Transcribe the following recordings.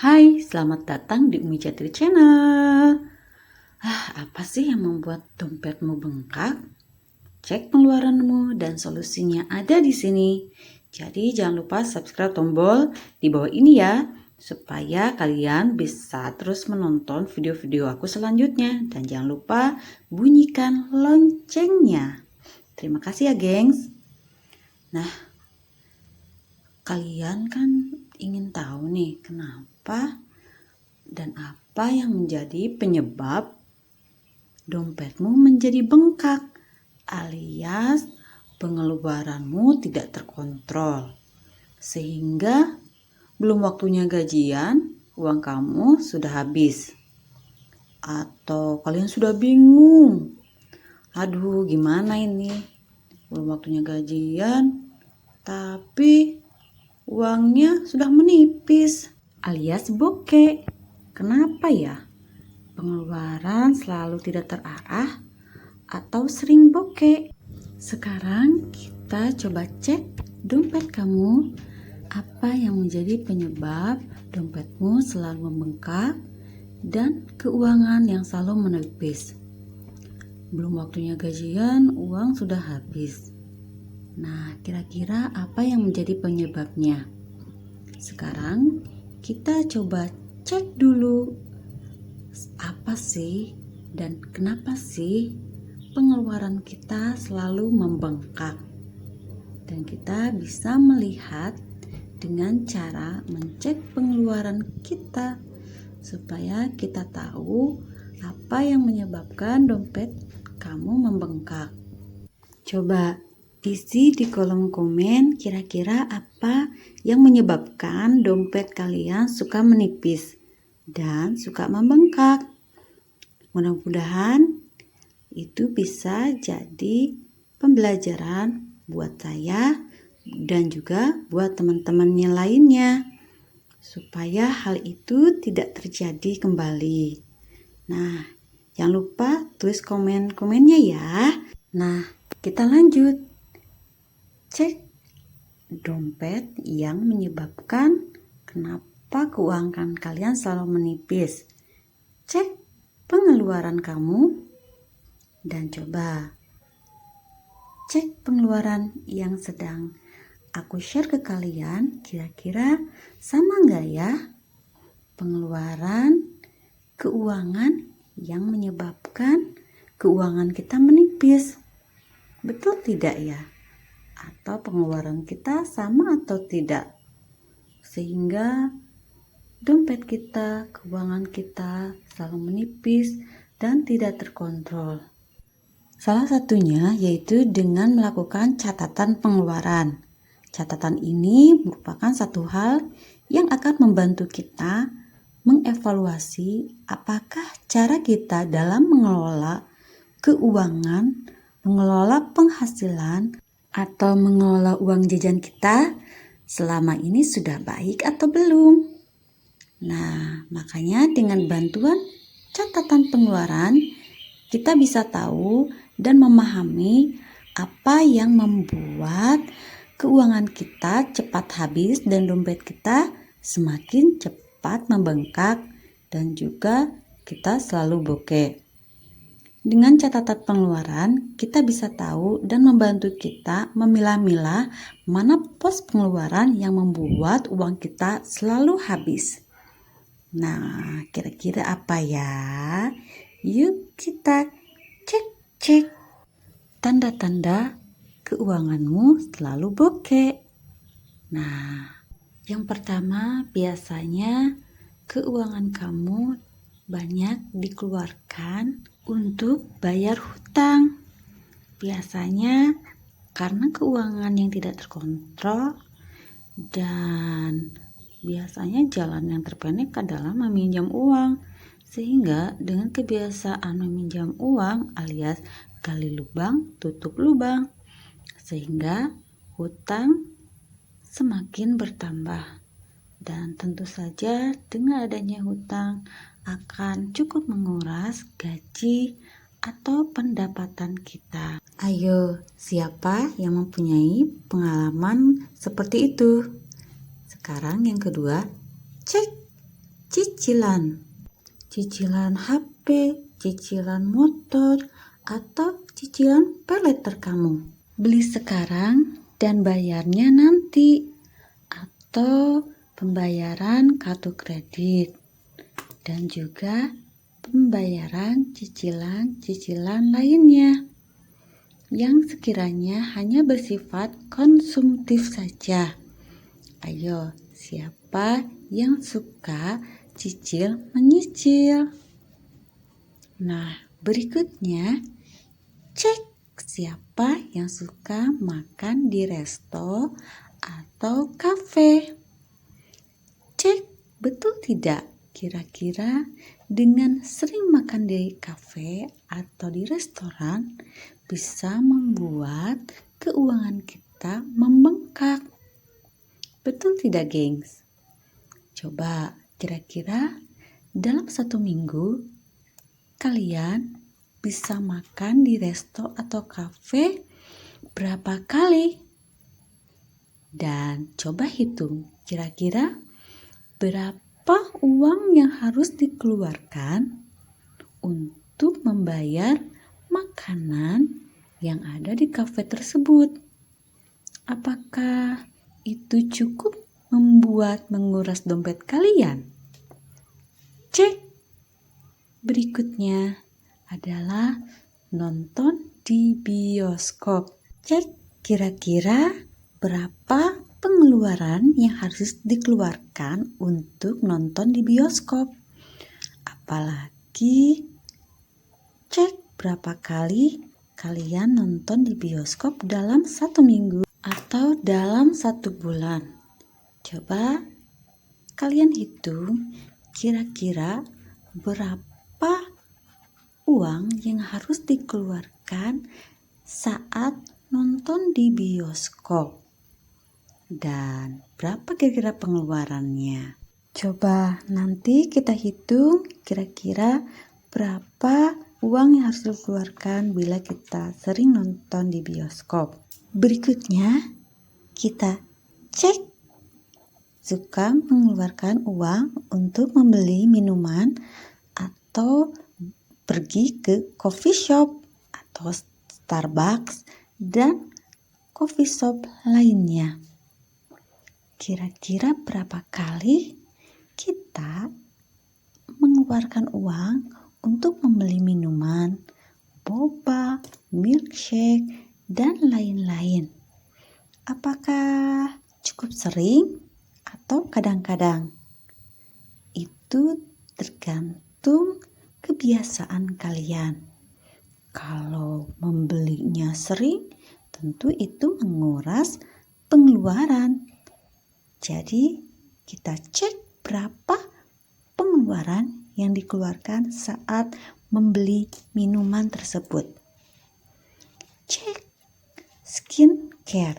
Hai, selamat datang di Umi Jatri Channel. Apa sih yang membuat dompetmu bengkak? Cek pengeluaranmu dan solusinya ada di sini. Jadi jangan lupa subscribe tombol di bawah ini ya, supaya kalian bisa terus menonton video-video aku selanjutnya. Dan jangan lupa bunyikan loncengnya. Terima kasih ya, gengs. Nah, kalian kan ingin tahu nih kenapa dan apa yang menjadi penyebab dompetmu menjadi bengkak alias pengeluaranmu tidak terkontrol sehingga belum waktunya gajian uang kamu sudah habis, atau kalian sudah bingung, aduh gimana ini, belum waktunya gajian tapi uangnya sudah menipis alias bokeh. Kenapa ya? Pengeluaran selalu tidak terarah atau sering bokeh. Sekarang kita coba cek dompet kamu. Apa yang menjadi penyebab dompetmu selalu membengkak dan keuangan yang selalu menipis? Belum waktunya gajian, uang sudah habis. Nah, kira-kira apa yang menjadi penyebabnya? Sekarang kita coba cek dulu. Apa sih dan kenapa sih pengeluaran kita selalu membengkak? Dan kita bisa melihat dengan cara mencek pengeluaran kita supaya kita tahu apa yang menyebabkan dompet kamu membengkak. Coba isi di kolom komen kira-kira apa yang menyebabkan dompet kalian suka menipis dan suka membengkak. Mudah-mudahan itu bisa jadi pembelajaran buat saya dan juga buat teman-temannya lainnya supaya hal itu tidak terjadi kembali. Nah, jangan lupa tulis komen-komennya ya. Nah, kita lanjut. Cek dompet yang menyebabkan kenapa keuangan kalian selalu menipis. Cek pengeluaran kamu dan coba cek pengeluaran yang sedang aku share ke kalian. Kira-kira sama nggak ya pengeluaran keuangan yang menyebabkan keuangan kita menipis? Betul tidak ya? Atau pengeluaran kita sama atau tidak? Sehingga dompet kita, keuangan kita selalu menipis dan tidak terkontrol. Salah satunya yaitu dengan melakukan catatan pengeluaran. Catatan ini merupakan satu hal yang akan membantu kita mengevaluasi apakah cara kita dalam mengelola keuangan, mengelola penghasilan, atau mengelola uang jajan kita selama ini sudah baik atau belum. Nah, makanya dengan bantuan catatan pengeluaran, kita bisa tahu dan memahami apa yang membuat keuangan kita cepat habis dan dompet kita semakin cepat membengkak dan juga kita selalu bokeh. Dengan catatan pengeluaran, kita bisa tahu dan membantu kita memilah-milah mana pos pengeluaran yang membuat uang kita selalu habis. Nah, kira-kira apa ya? Yuk kita cek tanda-tanda keuanganmu selalu bokeh. Nah, yang pertama biasanya keuangan kamu banyak dikeluarkan untuk bayar hutang. Biasanya karena keuangan yang tidak terkontrol dan biasanya jalan yang terpendek adalah meminjam uang. Sehingga dengan kebiasaan meminjam uang alias gali lubang, tutup lubang, sehingga hutang semakin bertambah. Dan tentu saja dengan adanya hutang akan cukup menguras gaji atau pendapatan kita. Ayo, siapa yang mempunyai pengalaman seperti itu? Sekarang yang kedua, cek cicilan. Cicilan HP, cicilan motor, atau cicilan paylater kamu. Beli sekarang dan bayarnya nanti, atau pembayaran kartu kredit, dan juga pembayaran cicilan-cicilan lainnya yang sekiranya hanya bersifat konsumtif saja. Ayo, siapa yang suka cicil menyicil? Nah, berikutnya cek siapa yang suka makan di resto atau kafe. Cek betul tidak kira-kira dengan sering makan di kafe atau di restoran bisa membuat keuangan kita membengkak. Betul tidak, gengs? Coba kira-kira dalam 1 minggu kalian bisa makan di resto atau kafe berapa kali? Dan coba hitung kira-kira berapa uang yang harus dikeluarkan untuk membayar makanan yang ada di kafe tersebut. Apakah itu cukup membuat menguras dompet kalian? Cek. Berikutnya adalah nonton di bioskop. Cek kira-kira berapa pengeluaran yang harus dikeluarkan untuk nonton di bioskop. Apalagi cek berapa kali kalian nonton di bioskop dalam 1 minggu atau dalam 1 bulan. Coba kalian hitung kira-kira berapa uang yang harus dikeluarkan saat nonton di bioskop. Dan berapa kira-kira pengeluarannya? Coba nanti kita hitung kira-kira berapa uang yang harus dikeluarkan bila kita sering nonton di bioskop. Berikutnya kita cek suka mengeluarkan uang untuk membeli minuman atau pergi ke coffee shop atau Starbucks dan coffee shop lainnya. Kira-kira berapa kali kita mengeluarkan uang untuk membeli minuman, boba, milkshake, dan lain-lain? Apakah cukup sering atau kadang-kadang? Itu tergantung kebiasaan kalian. Kalau membelinya sering, tentu itu menguras pengeluaran. Jadi, kita cek berapa pengeluaran yang dikeluarkan saat membeli minuman tersebut. Cek skincare.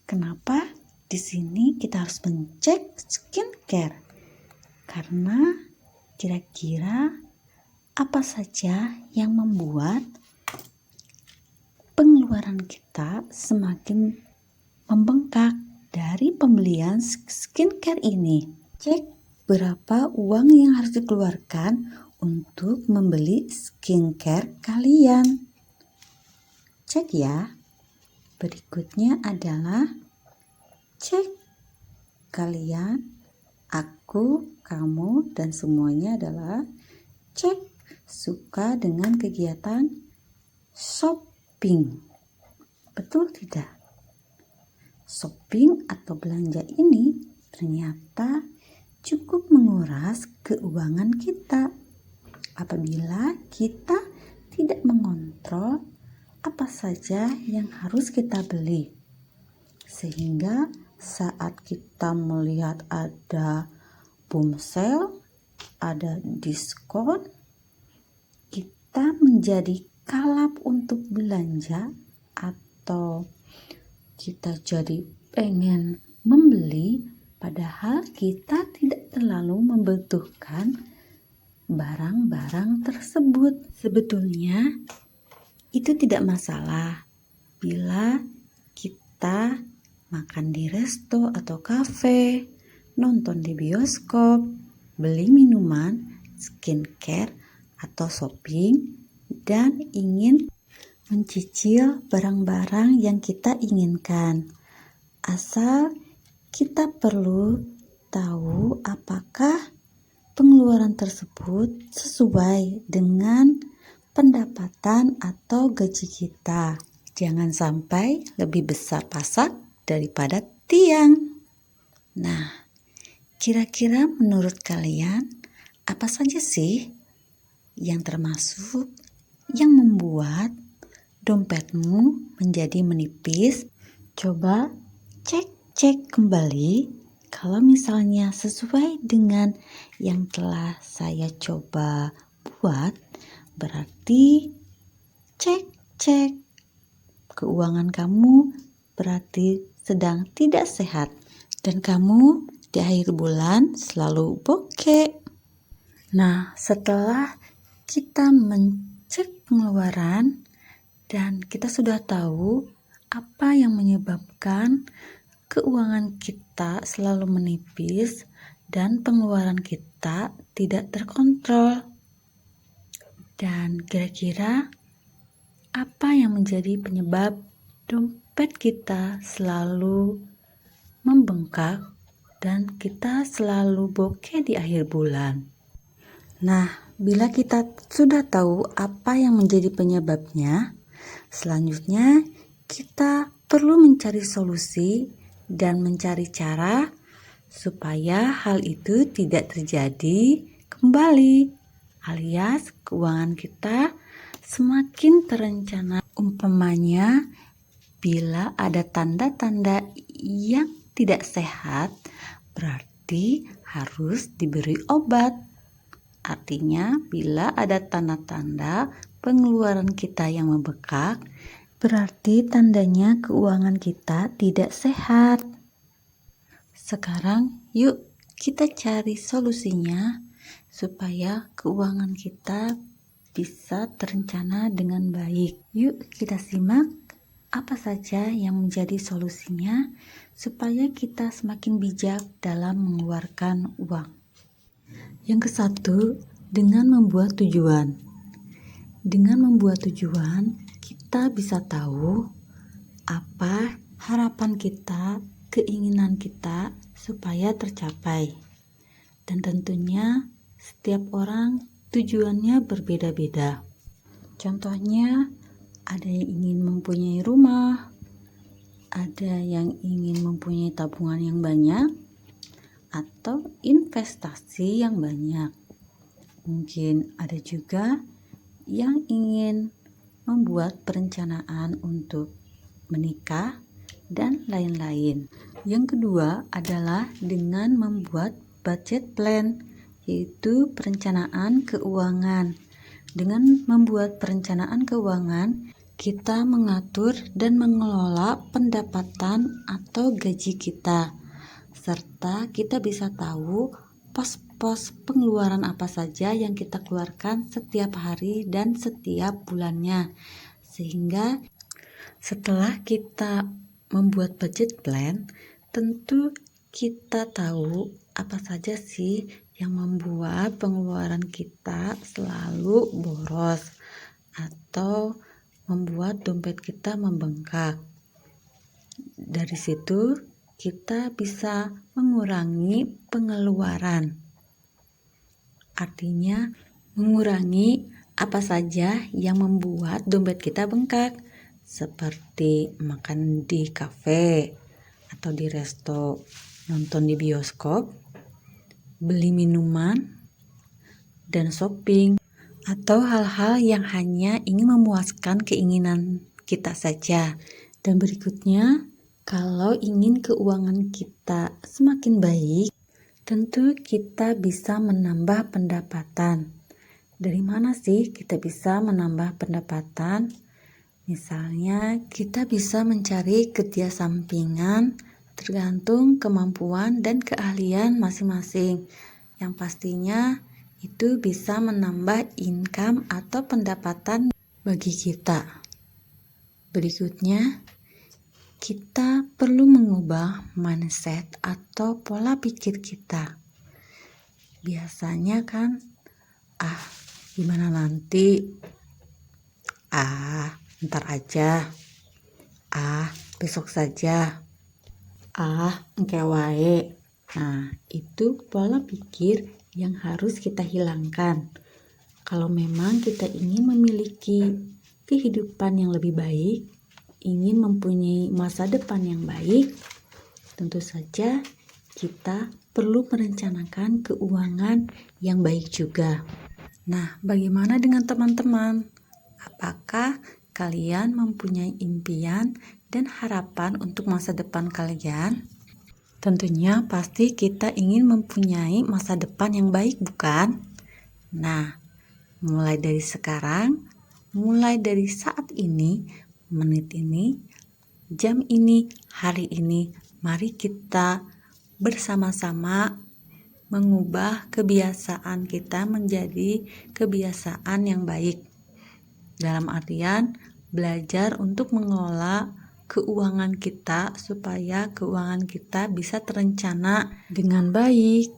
Kenapa di sini kita harus mencek skincare? Karena kira-kira apa saja yang membuat pengeluaran kita semakin membengkak dari pembelian skincare ini. Cek berapa uang yang harus dikeluarkan untuk membeli skincare kalian. Cek ya. Berikutnya adalah cek kalian, aku, kamu, dan semuanya adalah cek suka dengan kegiatan shopping. Betul tidak? Shopping atau belanja ini ternyata cukup menguras keuangan kita apabila kita tidak mengontrol apa saja yang harus kita beli. Sehingga saat kita melihat ada boom sale, ada diskon, kita menjadi kalap untuk belanja atau kita jadi pengen membeli padahal kita tidak terlalu membutuhkan barang-barang tersebut. Sebetulnya itu tidak masalah bila kita makan di resto atau kafe, nonton di bioskop, beli minuman, skincare, atau shopping, dan ingin mencicil barang-barang yang kita inginkan. Asal kita perlu tahu apakah pengeluaran tersebut sesuai dengan pendapatan atau gaji kita. Jangan sampai lebih besar pasak daripada tiang. Nah, kira-kira menurut kalian apa saja sih yang termasuk yang membuat dompetmu menjadi menipis? Coba cek kembali kalau misalnya sesuai dengan yang telah saya coba buat, berarti cek keuangan kamu berarti sedang tidak sehat dan kamu di akhir bulan selalu bokeh. Nah, setelah kita mencek pengeluaran dan kita sudah tahu apa yang menyebabkan keuangan kita selalu menipis dan pengeluaran kita tidak terkontrol. Dan kira-kira apa yang menjadi penyebab dompet kita selalu membengkak dan kita selalu bokeh di akhir bulan? Nah, bila kita sudah tahu apa yang menjadi penyebabnya, selanjutnya kita perlu mencari solusi dan mencari cara supaya hal itu tidak terjadi kembali, alias keuangan kita semakin terencana. Umpamanya, bila ada tanda-tanda yang tidak sehat, berarti harus diberi obat. Artinya, bila ada tanda-tanda pengeluaran kita yang membengkak, berarti tandanya keuangan kita tidak sehat. Sekarang yuk kita cari solusinya supaya keuangan kita bisa terencana dengan baik. Yuk kita simak apa saja yang menjadi solusinya supaya kita semakin bijak dalam mengeluarkan uang. Yang ke-1, dengan membuat tujuan. Dengan membuat tujuan, kita bisa tahu apa harapan kita, keinginan kita supaya tercapai. Dan tentunya setiap orang tujuannya berbeda-beda. Contohnya, ada yang ingin mempunyai rumah, ada yang ingin mempunyai tabungan yang banyak, atau investasi yang banyak. Mungkin ada juga yang ingin membuat perencanaan untuk menikah dan lain-lain. Yang kedua adalah dengan membuat budget plan, yaitu perencanaan keuangan. Dengan membuat perencanaan keuangan, kita mengatur dan mengelola pendapatan atau gaji kita, serta kita bisa tahu pos-pos pengeluaran apa saja yang kita keluarkan setiap hari dan setiap bulannya. Sehingga setelah kita membuat budget plan, tentu kita tahu apa saja sih yang membuat pengeluaran kita selalu boros atau membuat dompet kita membengkak. Dari situ kita bisa mengurangi pengeluaran. Artinya mengurangi apa saja yang membuat dompet kita bengkak, seperti makan di kafe atau di resto, nonton di bioskop, beli minuman, dan shopping, atau hal-hal yang hanya ingin memuaskan keinginan kita saja. Dan berikutnya, kalau ingin keuangan kita semakin baik, tentu kita bisa menambah pendapatan. Dari mana sih kita bisa menambah pendapatan? Misalnya, kita bisa mencari kerja sampingan tergantung kemampuan dan keahlian masing-masing. Yang pastinya itu bisa menambah income atau pendapatan bagi kita. Berikutnya, kita perlu mengubah mindset atau pola pikir kita. Biasanya kan, gimana nanti? Ntar aja. Besok saja. Engke wae. Nah, itu pola pikir yang harus kita hilangkan. Kalau memang kita ingin memiliki kehidupan yang lebih baik, ingin mempunyai masa depan yang baik, tentu saja kita perlu merencanakan keuangan yang baik juga. Nah, bagaimana dengan teman-teman? Apakah kalian mempunyai impian dan harapan untuk masa depan kalian? Tentunya pasti kita ingin mempunyai masa depan yang baik, bukan? Nah, mulai dari sekarang, mulai dari saat ini, menit ini, jam ini, hari ini, mari kita bersama-sama mengubah kebiasaan kita menjadi kebiasaan yang baik. Dalam artian belajar untuk mengelola keuangan kita supaya keuangan kita bisa terencana dengan baik.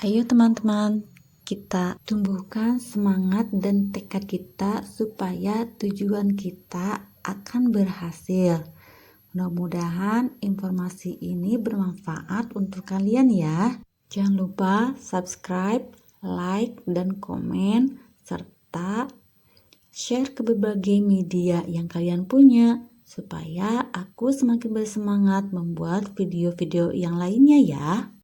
Ayo teman-teman, kita tumbuhkan semangat dan tekad kita supaya tujuan kita akan berhasil. Mudah-mudahan informasi ini bermanfaat untuk kalian ya. Jangan lupa subscribe, like, dan komen, serta share ke berbagai media yang kalian punya, supaya aku semakin bersemangat membuat video-video yang lainnya ya.